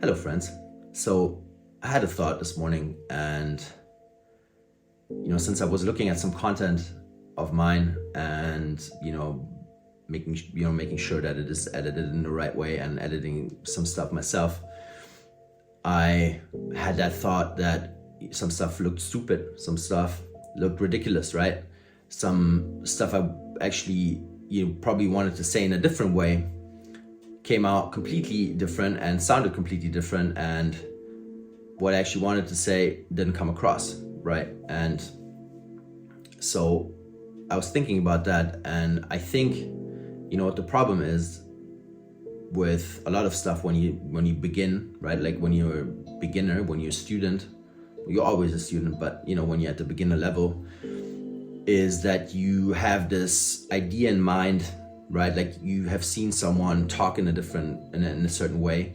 Hello, friends. So I had a thought this morning, and since I was looking at some content of mine, and making sure that it is edited in the right way, and editing some stuff myself, I had that thought that some stuff looked stupid, some stuff looked ridiculous, right? Some stuff I actually probably wanted to say in a different way came out completely different and sounded completely different, and what I actually wanted to say didn't come across, right? And so I was thinking about that, and I think what the problem is with a lot of stuff when you begin, right? Like when you're a beginner, when you're a student, you're always a student, but when you're at the beginner level, is that you have this idea in mind, right? Like you have seen someone talk in a certain way,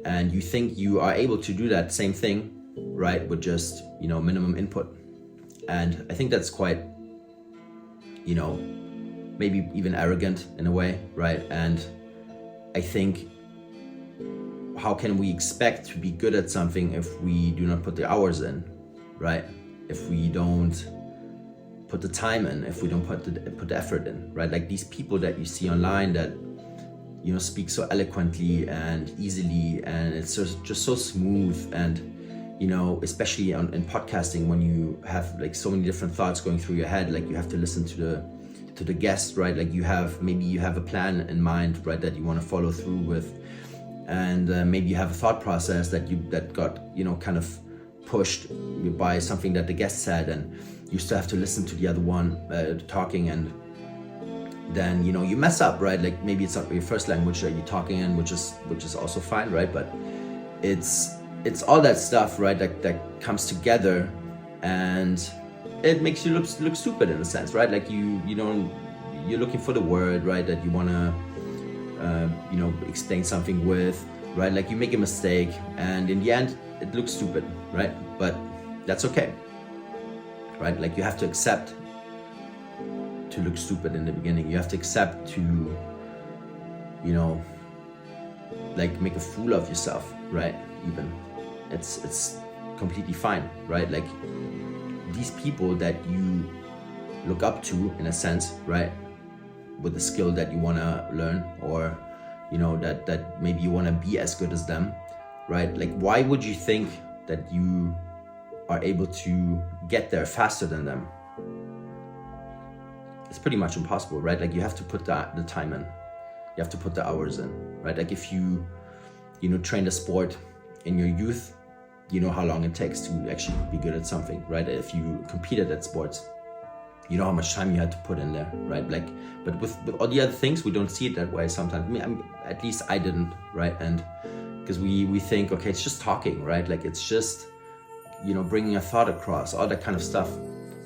and you think you are able to do that same thing, right? With just, minimum input. And I think that's quite, maybe even arrogant in a way, right? And I think, how can we expect to be good at something if we do not put the hours in, right? If we don't put the time in, if we don't put the effort in, right? Like these people that you see online that speak so eloquently and easily, and it's just so smooth, and especially in podcasting, when you have like so many different thoughts going through your head, like you have to listen to the guest, right? Like you have a plan in mind, right, that you want to follow through with, and maybe you have a thought process that got kind of pushed by something that the guest said, and you still have to listen to the other one talking, and then you mess up, right? Like maybe it's not your first language that you're talking in, which is also fine, right? But it's all that stuff, right, that comes together, and it makes you look stupid in a sense, right? Like you're looking for the word, right, that you want to explain something with, right? Like you make a mistake, and in the end it looks stupid, right? But that's okay, right? Like you have to accept to look stupid in the beginning. You have to accept to like make a fool of yourself, right? Even it's completely fine, right? Like these people that you look up to in a sense, right, with the skill that you want to learn, or that maybe you want to be as good as them, right? Like why would you think that you are able to get there faster than them? It's pretty much impossible, right? Like you have to put the time in, you have to put the hours in, right? Like if you trained a sport in your youth, you know how long it takes to actually be good at something, right? If you competed at sports, you know how much time you had to put in there, right? Like, but with all the other things, we don't see it that way sometimes. At least I didn't, right? And because we think, okay, it's just talking, right? Like it's just bringing a thought across, all that kind of stuff,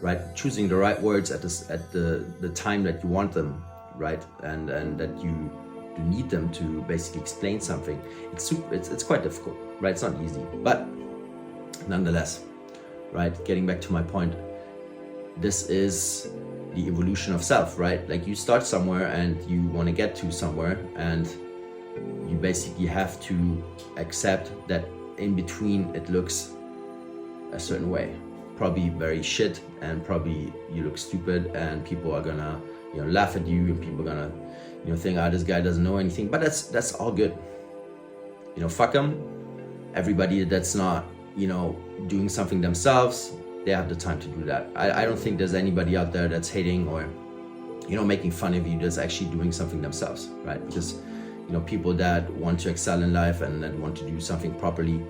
right? Choosing the right words at the time that you want them, right? And that you need them to basically explain something. It's quite difficult, right? It's not easy, but nonetheless, right? Getting back to my point, this is the evolution of self, right? Like you start somewhere and you want to get to somewhere, and you basically have to accept that in between it looks a certain way, probably very shit, and probably you look stupid, and people are gonna laugh at you, and people are gonna think, this guy doesn't know anything. But that's all good. Fuck them. Everybody that's not doing something themselves, they have the time to do that. I don't think there's anybody out there that's hating or making fun of you that's actually doing something themselves, right? Because people that want to excel in life and that want to do something properly,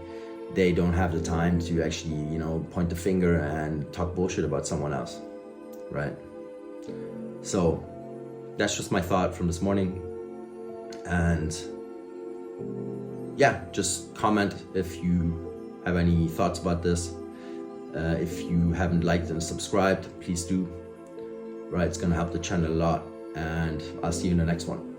they don't have the time to actually point the finger and talk bullshit about someone else, right? So that's just my thought from this morning. And yeah, just comment if you have any thoughts about this. If you haven't liked and subscribed, please do, right? It's gonna help the channel a lot, and I'll see you in the next one.